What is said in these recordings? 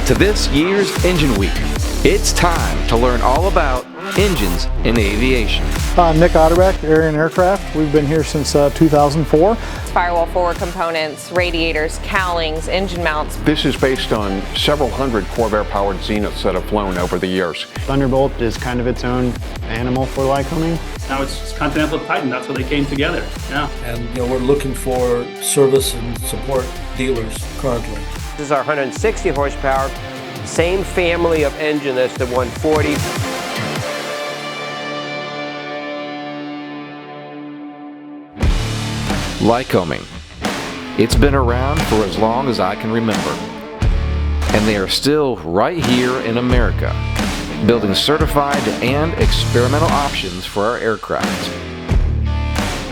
to this year's Engine Week. It's time to learn all about engines in aviation. Nick Otterbeck, Aircraft. We've been here since 2004. Firewall forward components, radiators, cowlings, engine mounts. This is based on several hundred Corvair-powered Zeniths that have flown over the years. Thunderbolt is kind of its own animal for Lycoming. Now it's Continental Titan, that's where they came together. Yeah. And we're looking for service and support dealers currently. This is our 160 horsepower, same family of engine as the 140. Lycoming. It's been around for as long as I can remember. And they are still right here in America, building certified and experimental options for our aircraft.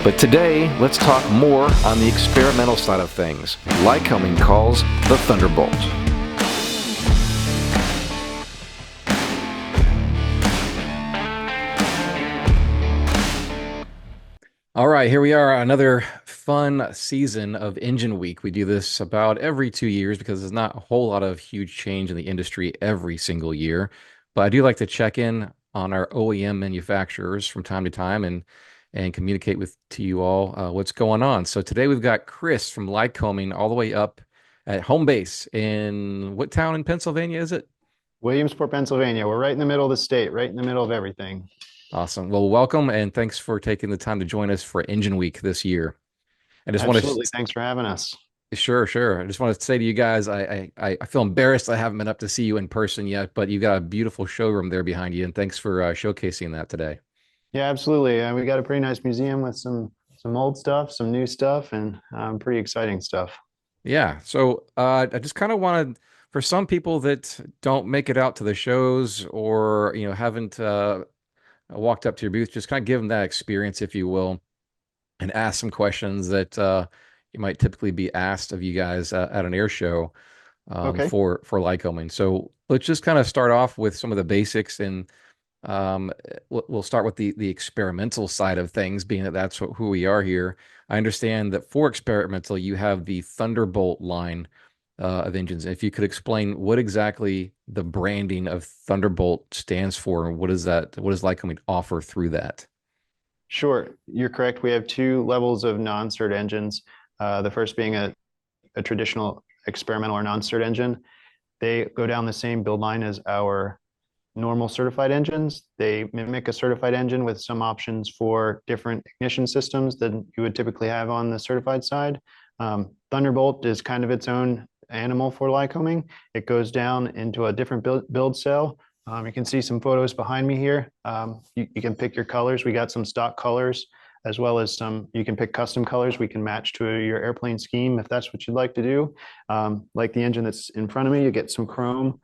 But today, let's talk more on the experimental side of things, Lycoming calls the Thunderbolt. All right, here we are, another fun season of Engine Week. We do this about every 2 years because there's not a whole lot of huge change in the industry every single year. But I do like to check in on our OEM manufacturers from time to time and communicate to you all what's going on. So today we've got Chris from Lycoming all the way up at home base in what town in Pennsylvania is it? Williamsport, Pennsylvania. We're right in the middle of the state, right in the middle of everything. Awesome. Well, welcome and thanks for taking the time to join us for Engine Week this year. Absolutely. Thanks for having us. Sure. I just want to say to you guys, I feel embarrassed I haven't been up to see you in person yet, but you got a beautiful showroom there behind you, and thanks for showcasing that today. Yeah, absolutely. We got a pretty nice museum with some old stuff, some new stuff, and pretty exciting stuff. Yeah. So I just kind of wanted, for some people that don't make it out to the shows or haven't walked up to your booth, just kind of give them that experience, if you will, and ask some questions that you might typically be asked of you guys at an air show for Lycoming. So let's just kind of start off with some of the basics, and we'll start with the experimental side of things, being that that's who we are here. I understand that for experimental, you have the Thunderbolt line of engines. If you could explain what exactly the branding of Thunderbolt stands for, and what does Lycoming offer through that? Sure, you're correct. We have two levels of non-cert engines. The first being a traditional experimental or non-cert engine. They go down the same build line as our normal certified engines. They mimic a certified engine with some options for different ignition systems than you would typically have on the certified side. Thunderbolt is kind of its own animal for Lycoming. It goes down into a different build cell. You can see some photos behind me here. You can pick your colors. We got some stock colors, as well as you can pick custom colors we can match to your airplane scheme if that's what you'd like to do. Like the engine that's in front of me, you get some chrome.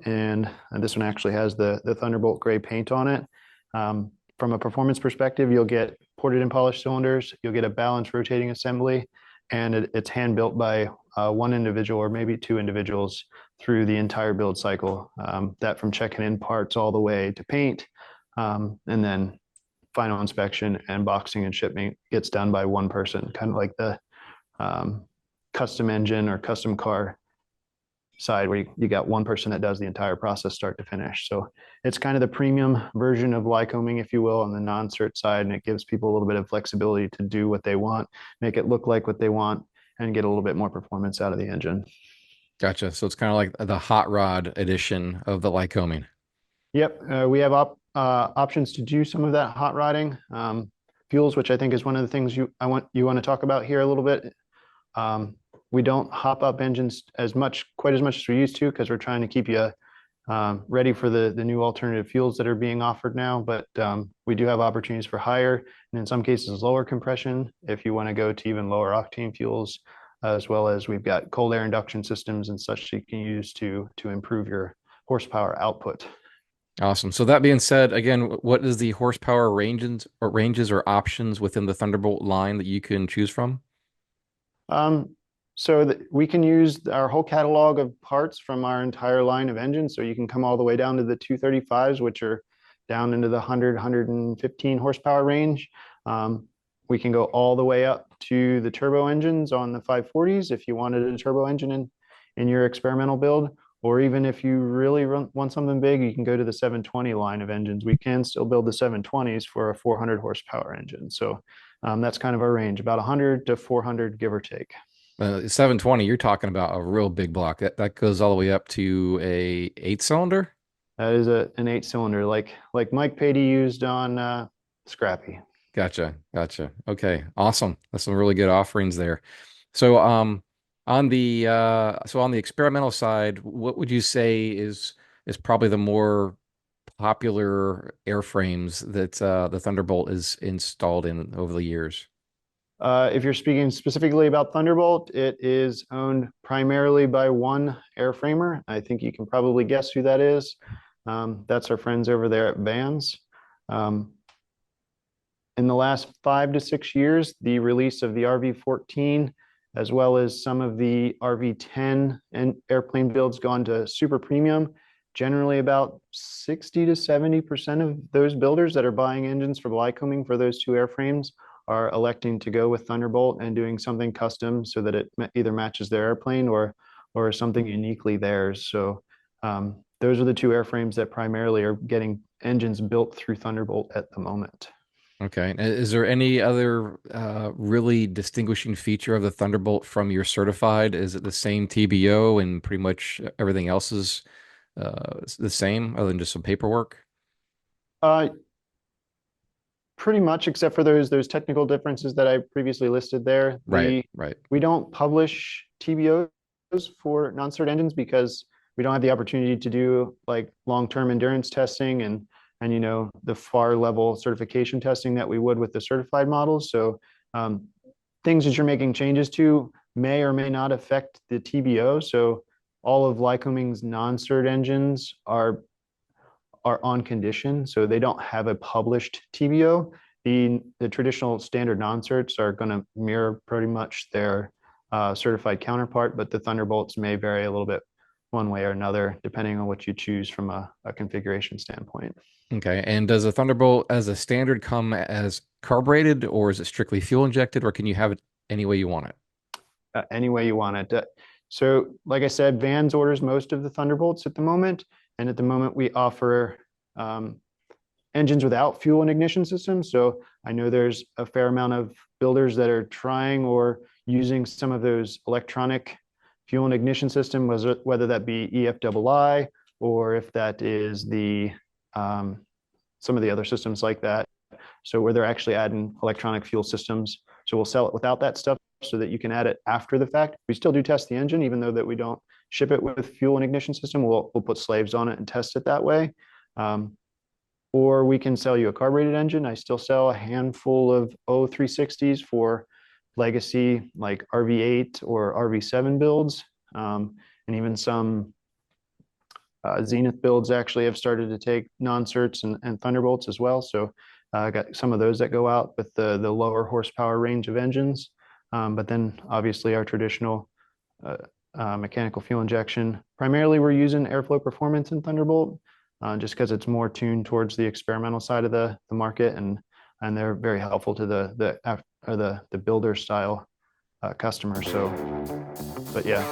And this one actually has the Thunderbolt gray paint on it. From a performance perspective, you'll get ported and polished cylinders, you'll get a balanced rotating assembly, and it's hand built by one individual or maybe two individuals through the entire build cycle. That from checking in parts all the way to paint, and then final inspection and boxing and shipping gets done by one person, kind of like the custom engine or custom car side, where you got one person that does the entire process start to finish. So it's kind of the premium version of Lycoming, if you will, on the non-cert side, and it gives people a little bit of flexibility to do what they want, make it look like what they want, and get a little bit more performance out of the engine. Gotcha. So it's kind of like the hot rod edition of the Lycoming. Yep. We have options to do some of that hot rodding. Fuels, which I think is one of the things you want to talk about here a little bit. We don't hop up engines quite as much as we used to, because we're trying to keep you ready for the new alternative fuels that are being offered now. But we do have opportunities for higher, and in some cases lower compression if you want to go to even lower octane fuels, as well as we've got cold air induction systems and such that you can use to improve your horsepower output. Awesome. So that being said, again, what is the horsepower ranges or options within the Thunderbolt line that you can choose from? So we can use our whole catalog of parts from our entire line of engines. So you can come all the way down to the 235s, which are down into the 115 horsepower range. We can go all the way up to the turbo engines on the 540s if you wanted a turbo engine in your experimental build, or even if you really want something big, you can go to the 720 line of engines. We can still build the 720s for a 400 horsepower engine. So that's kind of our range, about 100 to 400, give or take. 720, you're talking about a real big block. That goes all the way up to a 8-cylinder? That is an 8-cylinder, like Mike Patey used on Scrappy. Gotcha. Okay, awesome. That's some really good offerings there. So on the experimental side, what would you say is probably the more popular airframes that the Thunderbolt is installed in over the years? If you're speaking specifically about Thunderbolt, it is owned primarily by one airframer. I think you can probably guess who that is. That's our friends over there at Vans. In the last 5 to 6 years, the release of the RV-14, as well as some of the RV-10 and airplane builds gone to super premium. Generally about 60 to 70% of those builders that are buying engines for Lycoming for those two airframes are electing to go with Thunderbolt and doing something custom so that it either matches their airplane or something uniquely theirs. So those are the two airframes that primarily are getting engines built through Thunderbolt at the moment. Okay. Is there any other really distinguishing feature of the Thunderbolt from your certified? Is it the same TBO and pretty much everything else is the same other than just some paperwork? Pretty much, except for those technical differences that I previously listed there. Right. We don't publish TBOs for non-cert engines because we don't have the opportunity to do like long-term endurance testing and the far level certification testing that we would with the certified models. So things that you're making changes to may or may not affect the TBO. So all of Lycoming's non-cert engines are on condition, so they don't have a published TBO. The traditional standard non-certs are going to mirror pretty much their certified counterpart, but the Thunderbolts may vary a little bit one way or another, depending on what you choose from a configuration standpoint. Okay. And does a Thunderbolt as a standard come as carbureted, or is it strictly fuel injected, or can you have it any way you want it? Any way you want it. So like I said, Vans orders most of the Thunderbolts at the moment. And at the moment we offer engines without fuel and ignition systems. So I know there's a fair amount of builders that are trying or using some of those electronic fuel and ignition system, whether that be EFII or if that is the some of the other systems like that. So where they're actually adding electronic fuel systems. So we'll sell it without that stuff so that you can add it after the fact. We still do test the engine, even though that we don't ship it with fuel and ignition system. We'll put slaves on it and test it that way. Or we can sell you a carbureted engine. I still sell a handful of O360s for legacy like RV8 or RV7 builds. And even some Zenith builds actually have started to take non-certs and Thunderbolts as well. So I got some of those that go out with the lower horsepower range of engines. But then obviously our traditional mechanical fuel injection. Primarily we're using airflow performance in Thunderbolt just because it's more tuned towards the experimental side of the market, and they're very helpful to the builder style customer. So, but yeah,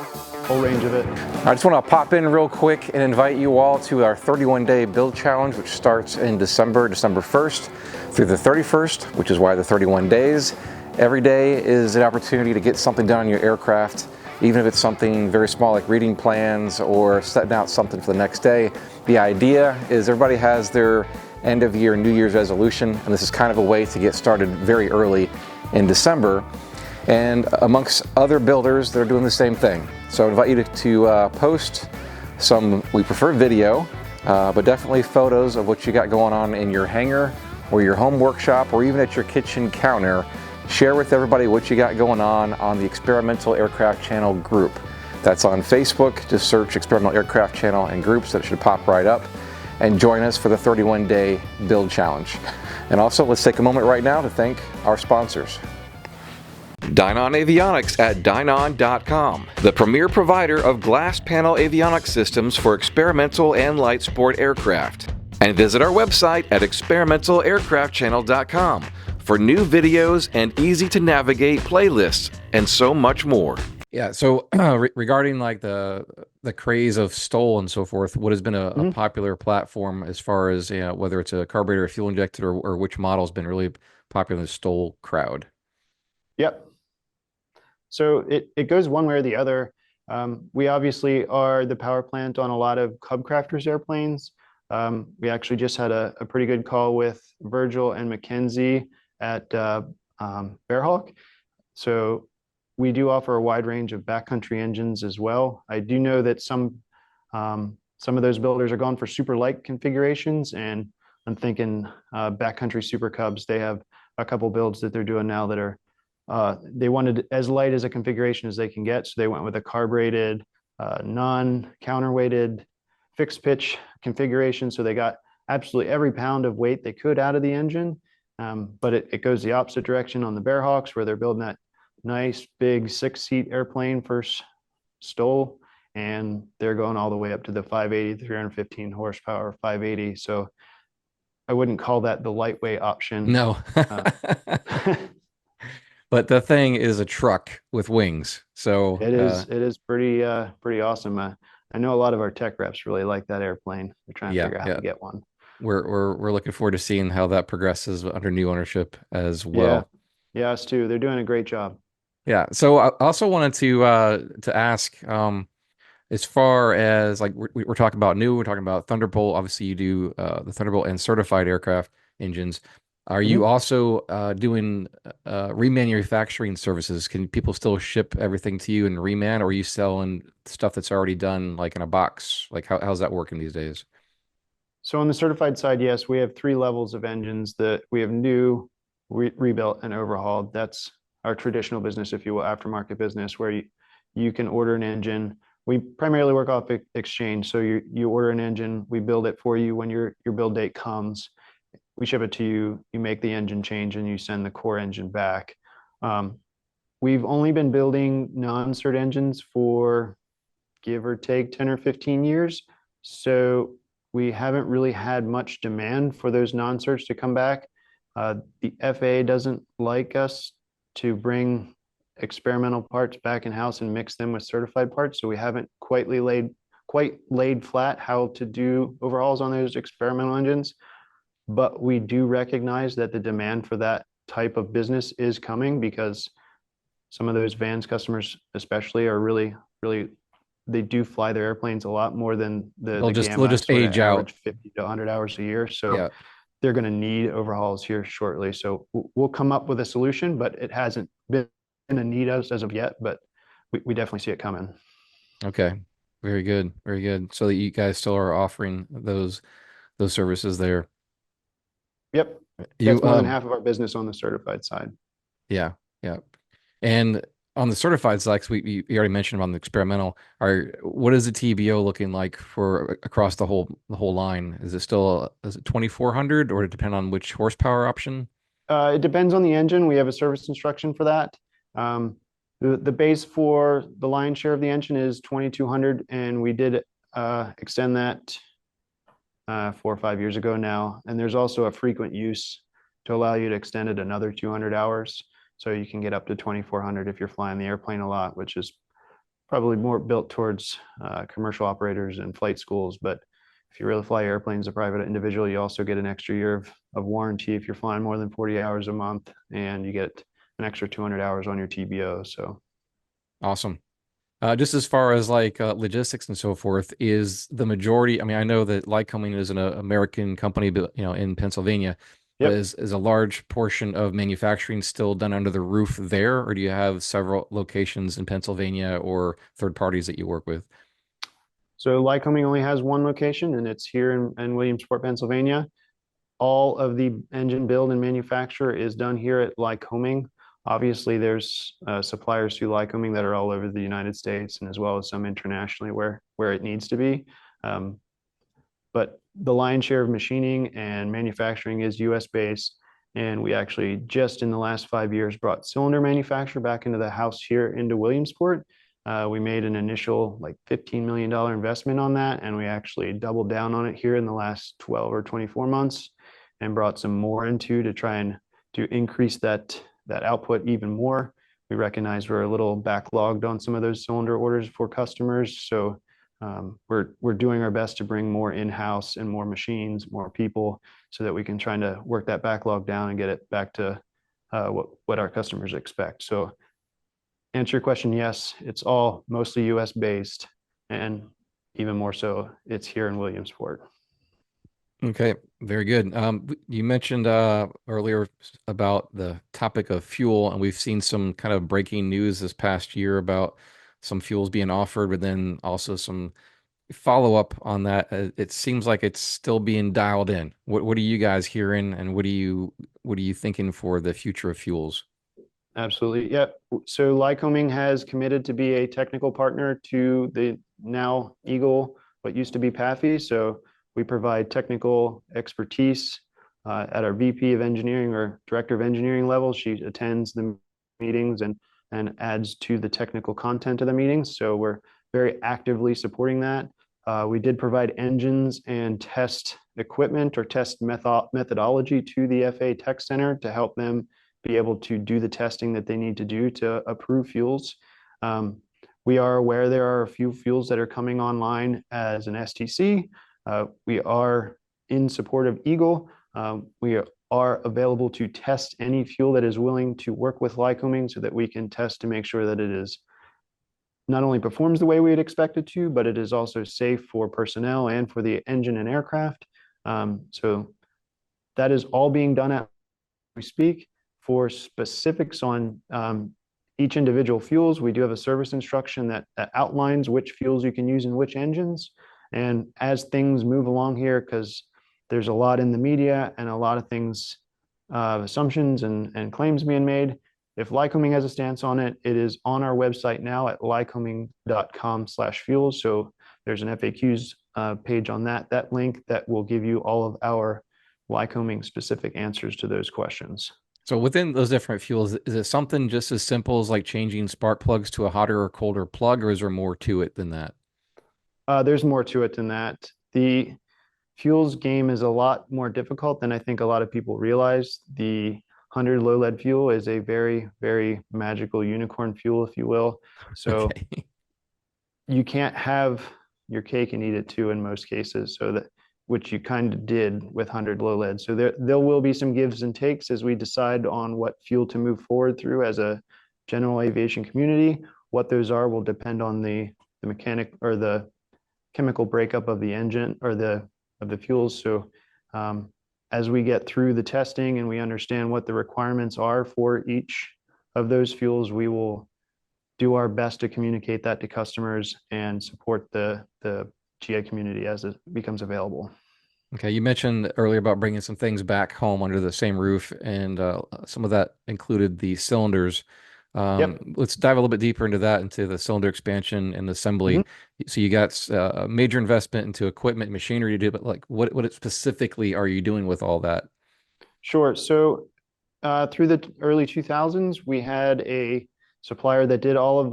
whole range of it. I just want to pop in real quick and invite you all to our 31-day build challenge, which starts in December 1st through the 31st, which is why the 31 days. Every day is an opportunity to get something done on your aircraft, even if it's something very small like reading plans or setting out something for the next day. The idea is everybody has their end of year, New Year's resolution, and this is kind of a way to get started very early in December. And amongst other builders, they're doing the same thing. So I invite you to post some, we prefer video, but definitely photos of what you got going on in your hangar or your home workshop or even at your kitchen counter. Share with everybody what you got going on the Experimental Aircraft Channel group. That's on Facebook. Just search Experimental Aircraft Channel and groups. That should pop right up. And join us for the 31-day build challenge. And also, let's take a moment right now to thank our sponsors. Dynon Avionics at Dynon.com, the premier provider of glass panel avionics systems for experimental and light sport aircraft. And visit our website at experimentalaircraftchannel.com for new videos and easy to navigate playlists and so much more. Yeah, so regarding like the the craze of STOL and so forth, what has been a Mhm. popular platform as far as whether it's a carburetor or fuel injected or which model has been really popular in the STOL crowd? Yep. So it goes one way or the other. We obviously are the power plant on a lot of Cub Crafters airplanes. We actually just had a pretty good call with Virgil and Mackenzie at Bearhawk. So we do offer a wide range of backcountry engines as well. I do know that some of those builders are going for super light configurations, and I'm thinking backcountry Super Cubs. They have a couple builds that they're doing now that are they wanted as light as a configuration as they can get, so they went with a carbureted, non-counterweighted, fixed pitch configuration. So they got absolutely every pound of weight they could out of the engine. But it goes the opposite direction on the Bearhawks, where they're building that nice big 6-seat airplane for STOL, and they're going all the way up to the 580, 315 horsepower, 580. So I wouldn't call that the lightweight option. No. Uh, But the thing is a truck with wings. So it is pretty awesome. I know a lot of our tech reps really like that airplane. They're trying to yeah, figure out how yeah. to get one. We're looking forward to seeing how that progresses under new ownership as Yeah, well. yeah, us too. They're doing a great job. Yeah. So I also wanted to ask, as far as like we're talking about new, we're talking about Thunderbolt. Obviously, you do the Thunderbolt and certified aircraft engines. Are you Mhm. also doing remanufacturing services? Can people still ship everything to you in reman, or are you selling stuff that's already done like in a box? Like how's that working these days? So on the certified side, yes, we have three levels of engines that we have new, rebuilt, and overhauled. That's our traditional business, if you will, aftermarket business, where you can order an engine. We primarily work off exchange. So you order an engine, we build it for you when your build date comes. We ship it to you, you make the engine change, and you send the core engine back. Um, we've only been building non-cert engines for give or take 10 or 15 years. So we haven't really had much demand for those non-certs to come back. The FAA doesn't like us to bring experimental parts back in-house and mix them with certified parts. So we haven't quite laid flat how to do overhauls on those experimental engines. But we do recognize that the demand for that type of business is coming, because some of those vans customers especially are really they do fly their airplanes a lot more than They'll the just they'll gamma just sort of age out. average 50 to 100 hours a year. So Yeah. they're going to need overhauls here shortly. So we'll come up with a solution, but it hasn't been a need as of yet, but we definitely see it coming. Okay. Very good. Very good. So that you guys still are offering those services there. Yep. You That's more than half of our business on the certified side. Yeah, yeah. And on the certified side, 'cause you already mentioned on the experimental, what is the TBO looking like for across the whole line? Is it still is it 2400 or it depend on which horsepower option? It depends on the engine. We have a service instruction for that. The base for the lion's share of the engine is 2200, and we did extend that 4 or 5 years ago now. And there's also a frequent use to allow you to extend it another 200 hours. So you can get up to 2400 if you're flying the airplane a lot, which is probably more built towards commercial operators and flight schools. But if you really fly airplanes as a private individual, you also get an extra year of warranty if you're flying more than 40 hours a month, and you get an extra 200 hours on your TBO. So Awesome. Just as far as like logistics and so forth, is the majority, I mean, I know that Lycoming is an American company, but in Pennsylvania, but yep. is a large portion of manufacturing still done under the roof there, or do you have several locations in Pennsylvania or third parties that you work with? So Lycoming only has one location, and it's here in Williamsport, Pennsylvania. All of the engine build and manufacture is done here at Lycoming. Obviously, there's suppliers to Lycoming that are all over the United States, and as well as some internationally where it needs to be. But the lion's share of machining and manufacturing is US based. And we actually just in the last 5 years brought cylinder manufacture back into the house here into Williamsport. We made an initial like $15 million investment on that, and we actually doubled down on it here in the last 12 or 24 months and brought some more into to try and to increase that output even more. We recognize we're a little backlogged on some of those cylinder orders for customers. So we're doing our best to bring more in-house and more machines, more people, so that we can try to work that backlog down and get it back to what our customers expect. So answer your question, yes, it's all mostly US based, and even more so, it's here in Williamsport. Okay, very good. You mentioned earlier about the topic of fuel, and we've seen some kind of breaking news this past year about some fuels being offered, but then also some follow up on that. It seems like it's still being dialed in. What are you guys hearing, and what are you thinking for the future of fuels? Absolutely. Yep. So Lycoming has committed to be a technical partner to the now Eagle, what used to be PAFI. So we provide technical expertise at our VP of engineering or director of engineering level. She attends the meetings and adds to the technical content of the meetings. So we're very actively supporting that. We did provide engines and test equipment or test methodology to the FAA Tech Center to help them be able to do the testing that they need to do to approve fuels. We are aware there are a few fuels that are coming online as an STC. We are in support of Eagle. We are available to test any fuel that is willing to work with Lycoming so that we can test to make sure that it is not only performs the way we'd expect it to, but it is also safe for personnel and for the engine and aircraft. So that is all being done as we speak. For specifics on each individual fuels, we do have a service instruction that outlines which fuels you can use in which engines. And as things move along here, because there's a lot in the media and a lot of things, assumptions and claims being made, if Lycoming has a stance on it, it is on our website now at lycoming.com/fuels. So there's an FAQs page on that link that will give you all of our Lycoming specific answers to those questions. So within those different fuels, is it something just as simple as like changing spark plugs to a hotter or colder plug, or is there more to it than that? There's more to it than that. The fuels game is a lot more difficult than I think a lot of people realize. The 100 low lead fuel is a very, very magical unicorn fuel, if you will. So Okay. you can't have your cake and eat it too in most cases. So that, which you kind of did with 100 low lead. So there will be some gives and takes as we decide on what fuel to move forward through as a general aviation community. What those are will depend on the mechanic or the chemical breakup of the engine or of the fuels. So as we get through the testing and we understand what the requirements are for each of those fuels, we will do our best to communicate that to customers and support the GA community as it becomes available. Okay, you mentioned earlier about bringing some things back home under the same roof, and some of that included the cylinders. Yep. Let's dive a little bit deeper into that, into the cylinder expansion and assembly. Mm-hmm. So you got a major investment into equipment, machinery to do, but like what specifically are you doing with all that? Sure. So through the early 2000s, we had a supplier that did all of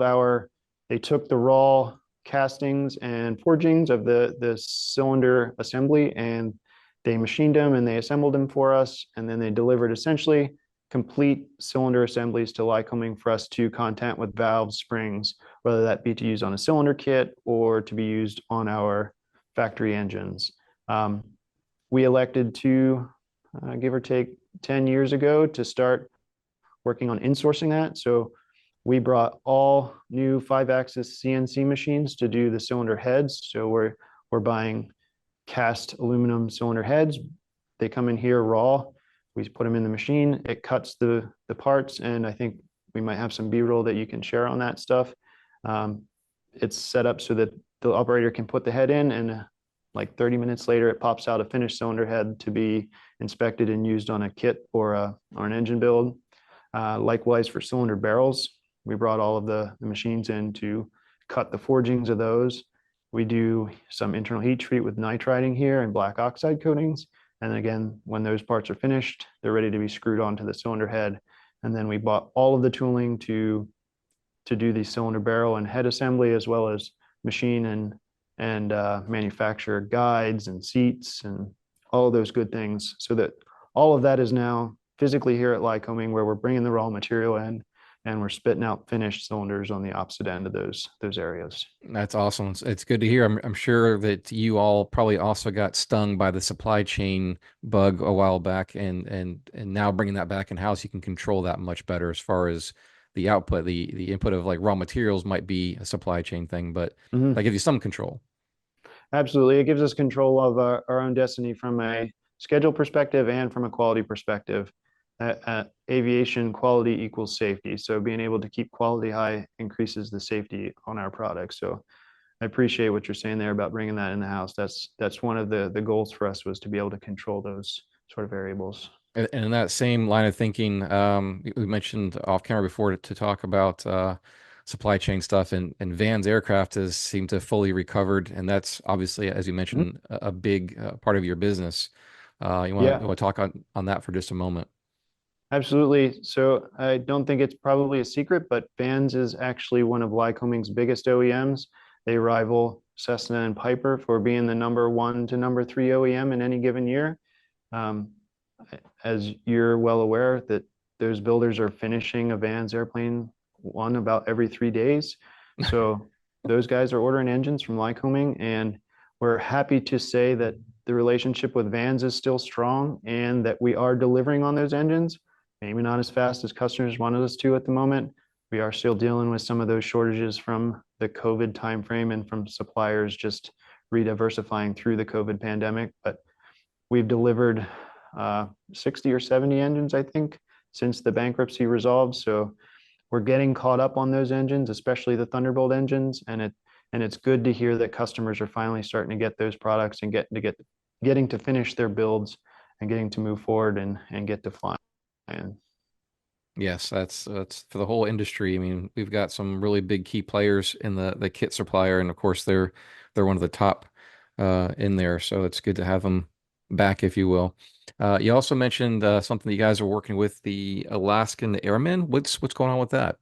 they took the raw castings and forgings of the cylinder assembly, and they machined them and they assembled them for us, and then they delivered essentially complete cylinder assemblies to Lycoming for us to content with valves, springs, whether that be to use on a cylinder kit or to be used on our factory engines. We elected to, give or take 10 years ago, to start working on insourcing that. So we brought all new 5-axis CNC machines to do the cylinder heads. So we're buying cast aluminum cylinder heads. They come in here raw. We put them in the machine. It cuts the parts, and I think we might have some B-roll that you can share on that stuff. It's set up so that the operator can put the head in, and like 30 minutes later, it pops out a finished cylinder head to be inspected and used on a kit or an engine build. Likewise for cylinder barrels, we brought all of the machines in to cut the forgings of those. We do some internal heat treat with nitriding here and black oxide coatings. And again, when those parts are finished, they're ready to be screwed onto the cylinder head. And then we bought all of the tooling to do the cylinder barrel and head assembly, as well as machine and manufacture guides and seats and all of those good things, so that all of that is now physically here at Lycoming, where we're bringing the raw material in, and we're spitting out finished cylinders on the opposite end of those areas. That's awesome. It's good to hear. I'm sure that you all probably also got stung by the supply chain bug a while back, and now bringing that back in house, you can control that much better as far as the output. The input of like raw materials might be a supply chain thing, but that gives you some control. Absolutely. It gives us control of our own destiny from a schedule perspective and from a quality perspective. Aviation quality equals safety. So being able to keep quality high increases the safety on our products. So I appreciate what you're saying there about bringing that in the house. That's one of the goals for us, was to be able to control those sort of variables. And in that same line of thinking, we mentioned off camera before to talk about supply chain stuff, and Van's aircraft has seemed to have fully recovered, and that's obviously, as you mentioned, a big part of your business. You want to talk on that for just a moment? Absolutely. So I don't think it's probably a secret, but Vans is actually one of Lycoming's biggest OEMs. They rival Cessna and Piper for being the #1 to #3 OEM in any given year. As you're well aware, that those builders are finishing a Vans airplane one about every 3 days. So those guys are ordering engines from Lycoming, and we're happy to say that the relationship with Vans is still strong and that we are delivering on those engines. Maybe not as fast as customers wanted us to at the moment. We are still dealing with some of those shortages from the COVID timeframe and from suppliers just rediversifying through the COVID pandemic. But we've delivered 60 or 70 engines, I think, since the bankruptcy resolved. So we're getting caught up on those engines, especially the Thunderbolt engines, and it's good to hear that customers are finally starting to get those products and getting to finish their builds and getting to move forward and get to flying. Yes, that's for the whole industry. I mean, we've got some really big key players in the kit supplier, and of course they're one of the top in there. So it's good to have them back, if you will. You also mentioned something that you guys are working with, the Alaskan Airmen. What's going on with that?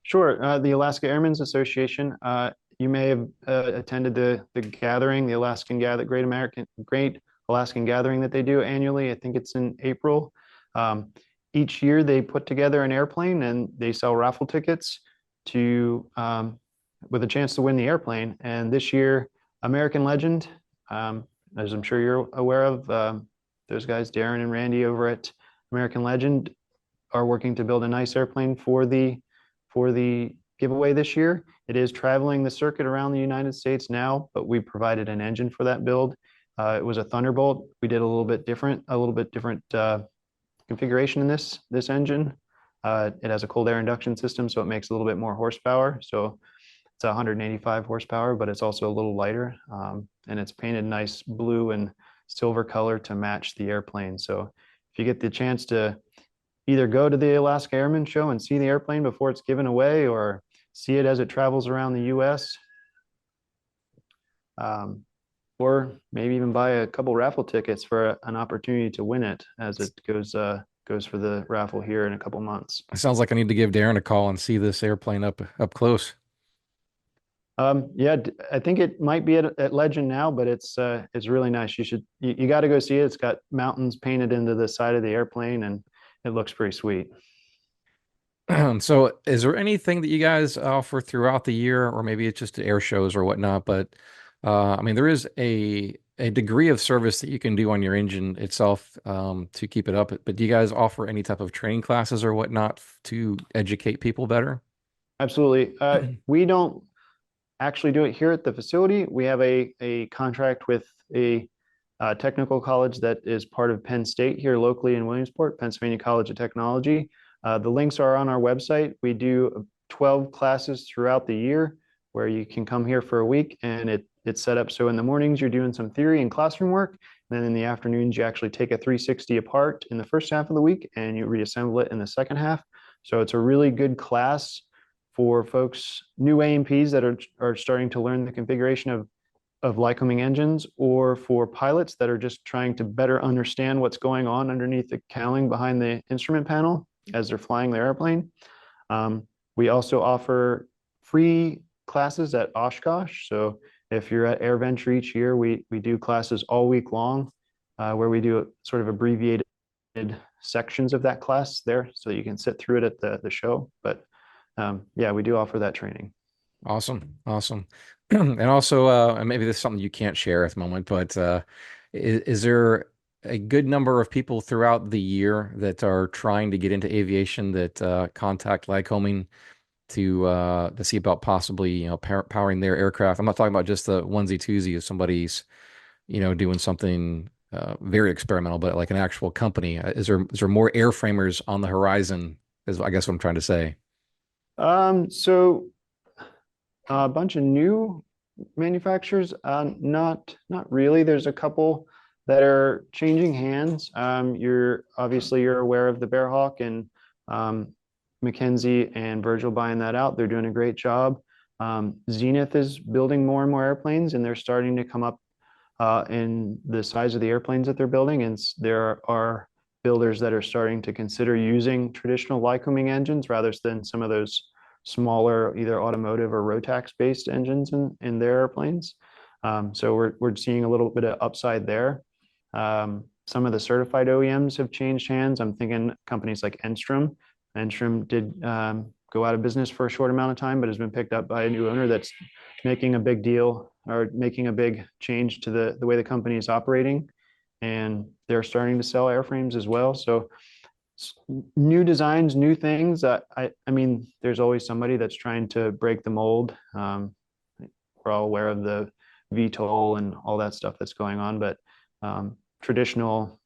Sure. The Alaska Airmen's Association. You may have attended the gathering, the Great Alaskan Gathering that they do annually. I think it's in April. Each year they put together an airplane and they sell raffle tickets to with a chance to win the airplane. And this year, American Legend, as I'm sure you're aware of, those guys, Darren and Randy over at American Legend, are working to build a nice airplane for the giveaway this year. It is traveling the circuit around the United States now, but we provided an engine for that build. It was a Thunderbolt. We did a little bit different configuration in this engine. It has a cold air induction system, so it makes a little bit more horsepower. So it's 185 horsepower, but it's also a little lighter, and it's painted nice blue and silver color to match the airplane. So if you get the chance to either go to the Alaska Airmen Show and see the airplane before it's given away, or see it as it travels around the U.S., or maybe even buy a couple raffle tickets for an opportunity to win it as it goes for the raffle here in a couple months. It sounds like I need to give Darren a call and see this airplane up close. Yeah, I think it might be at Legend now, but it's really nice. You got to go see it. It's got mountains painted into the side of the airplane, and it looks pretty sweet. So is there anything that you guys offer throughout the year, or maybe it's just air shows or whatnot, but I mean, there is a degree of service that you can do on your engine itself to keep it up, but do you guys offer any type of training classes or whatnot to educate people better? Absolutely. We don't actually do it here at the facility. We have a contract with a technical college that is part of Penn State here locally in Williamsport, Pennsylvania College of Technology. The links are on our website. We do 12 classes throughout the year where you can come here for a week, and it's set up so in the mornings you're doing some theory and classroom work, and then in the afternoons you actually take a 360 apart in the first half of the week and you reassemble it in the second half. So it's a really good class for folks, new A&Ps that are starting to learn the configuration of Lycoming engines, or for pilots that are just trying to better understand what's going on underneath the cowling behind the instrument panel as they're flying their airplane. We also offer free classes at Oshkosh. So if you're at AirVenture each year, we do classes all week long where we do sort of abbreviated sections of that class there so you can sit through it at the show. But yeah, we do offer that training. Awesome. Awesome. And also, and maybe this is something you can't share at the moment, but is there a good number of people throughout the year that are trying to get into aviation that contact Lycoming to see about possibly, powering their aircraft? I'm not talking about just the onesie twosie of somebody's, doing something very experimental, but like an actual company. Is there more airframers on the horizon? Is I guess what I'm trying to say. So a bunch of new manufacturers, not really. There's a couple that are changing hands. You're aware of the Bearhawk and Mackenzie and Virgil buying that out. They're doing a great job. Zenith is building more and more airplanes, and they're starting to come up in the size of the airplanes that they're building. And there are builders that are starting to consider using traditional Lycoming engines rather than some of those smaller, either automotive or Rotax based engines in their airplanes. So we're seeing a little bit of upside there. Some of the certified OEMs have changed hands. I'm thinking companies like Enstrom. Enstrom did go out of business for a short amount of time, but has been picked up by a new owner that's making a big deal or making a big change to the way the company is operating. And they're starting to sell airframes as well. So new designs, new things. I mean, there's always somebody that's trying to break the mold. We're all aware of the VTOL and all that stuff that's going on, but traditional,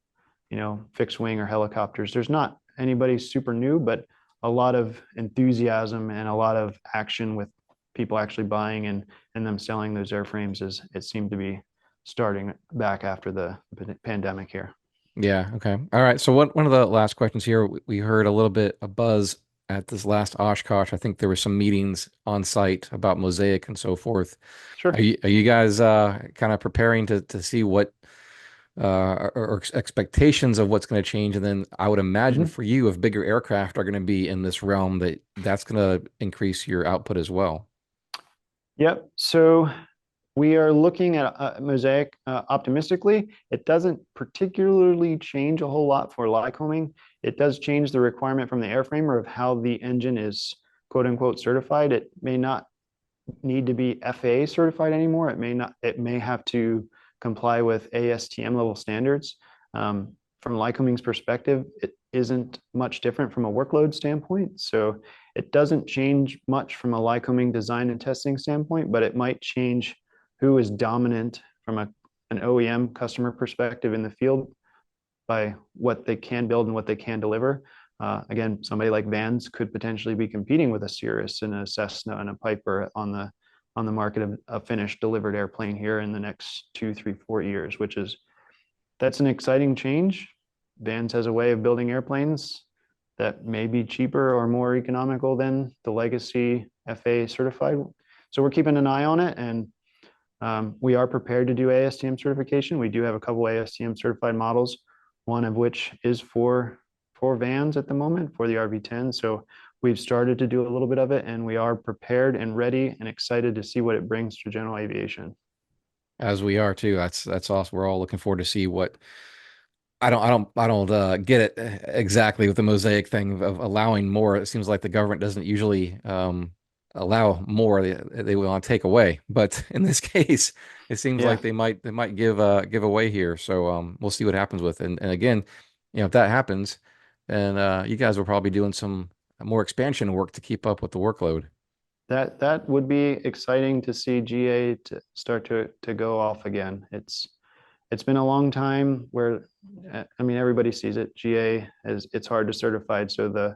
fixed wing or helicopters, there's not anybody super new, but a lot of enthusiasm and a lot of action with people actually buying and them selling those airframes it seemed to be starting back after the pandemic here. Yeah. Okay. All right. So one of the last questions here, we heard a little bit of buzz at this last Oshkosh. I think there were some meetings on site about Mosaic and so forth. Sure. Are you guys kind of preparing to see what or expectations of what's going to change? And then I would imagine for you, if bigger aircraft are going to be in this realm, that's going to increase your output as well. Yep. So we are looking at Mosaic optimistically. It doesn't particularly change a whole lot for Lycoming. It does change the requirement from the airframer of how the engine is quote unquote certified. It may not need to be FAA certified anymore. It may have to comply with ASTM level standards. From Lycoming's perspective, it isn't much different from a workload standpoint. So it doesn't change much from a Lycoming design and testing standpoint, but it might change who is dominant from an OEM customer perspective in the field by what they can build and what they can deliver. Again, somebody like Vans could potentially be competing with a Cirrus and a Cessna and a Piper on the market of a finished delivered airplane here in the next 2, 3, 4 years, that's an exciting change. Vans has a way of building airplanes that may be cheaper or more economical than the legacy FAA certified. So we're keeping an eye on it, and we are prepared to do ASTM certification. We do have a couple ASTM certified models, one of which is for Vans at the moment for the RV10. So we've started to do a little bit of it, and we are prepared and ready and excited to see what it brings to general aviation. As we are too. That's awesome. We're all looking forward to see what. I don't get it exactly with the Mosaic thing of allowing more. It seems like the government doesn't usually allow more. They want to take away, but in this case, it seems like they might give away here. So we'll see what happens with it. And again, if that happens, and you guys will probably doing some more expansion work to keep up with the workload. That would be exciting to see GA to start to go off again. It's been a long time where, I mean, everybody sees it. GA it's hard to certify. So the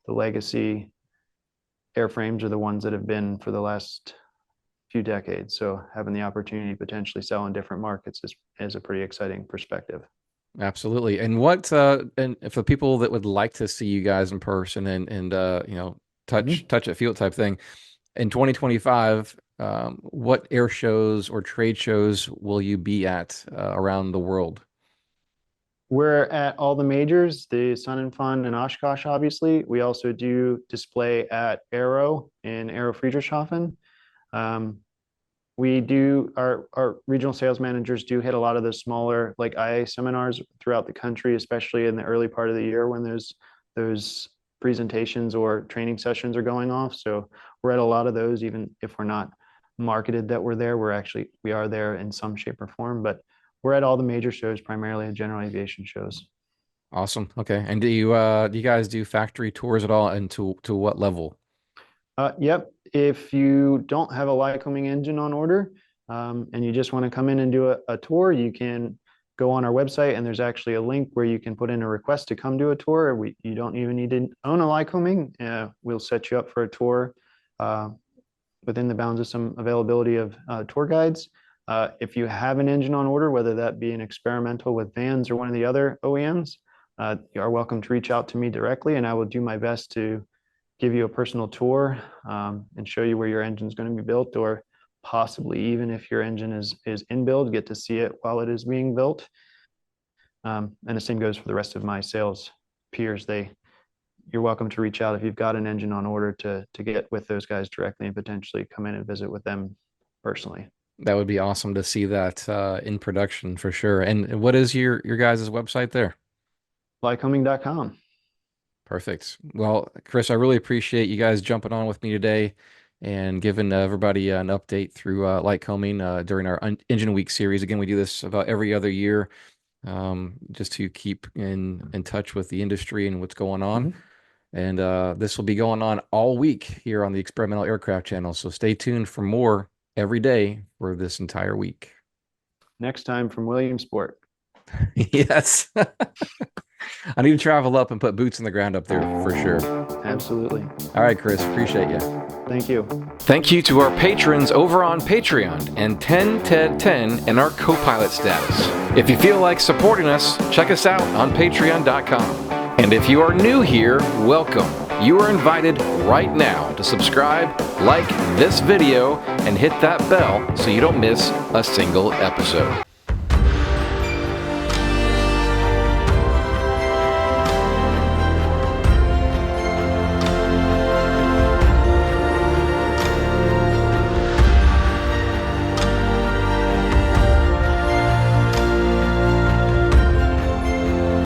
legacy airframes are the ones that have been for the last few decades. So having the opportunity to potentially sell in different markets is a pretty exciting perspective. Absolutely. And and for people that would like to see you guys in person and touch it, feel it type thing in 2025, what air shows or trade shows will you be at around the world? We're at all the majors, the Sun and Fun and Oshkosh, obviously. We also do display at Aero in Aero Friedrichshafen. We do, our regional sales managers do hit a lot of the smaller like IA seminars throughout the country, especially in the early part of the year when those presentations or training sessions are going off. So we're at a lot of those, even if we're not marketed that we're there, we are there in some shape or form, but we're at all the major shows, primarily general aviation shows. Awesome. Okay. And do you guys do factory tours at all, and to what level? Yep. If you don't have a Lycoming engine on order, and you just want to come in and do a tour, you can go on our website, and there's actually a link where you can put in a request to come do a tour. You don't even need to own a Lycoming. We'll set you up for a tour within the bounds of some availability of tour guides. If you have an engine on order, whether that be an experimental with Vans or one of the other OEMs, you are welcome to reach out to me directly, and I will do my best to give you a personal tour and show you where your engine is going to be built, or possibly even if your engine is in build, get to see it while it is being built. And the same goes for the rest of my sales peers. You're welcome to reach out if you've got an engine on order to get with those guys directly and potentially come in and visit with them personally. That would be awesome to see that in production for sure. And what is your guys' website there? Lycoming.com. Perfect. Well, Chris, I really appreciate you guys jumping on with me today and giving everybody an update through Lycoming during our Engine Week series. Again, we do this about every other year just to keep in touch with the industry and what's going on. And this will be going on all week here on the Experimental Aircraft channel. So stay tuned for more every day for this entire week. Next time from Williamsport. Yes. I need to travel up and put boots on the ground up there for sure. Absolutely. All right, Chris, appreciate you. Thank you. Thank you to our patrons over on Patreon and 10TED10 in our co-pilot status. If you feel like supporting us, check us out on patreon.com. And if you are new here, welcome. You are invited right now to subscribe, like this video, and hit that bell so you don't miss a single episode.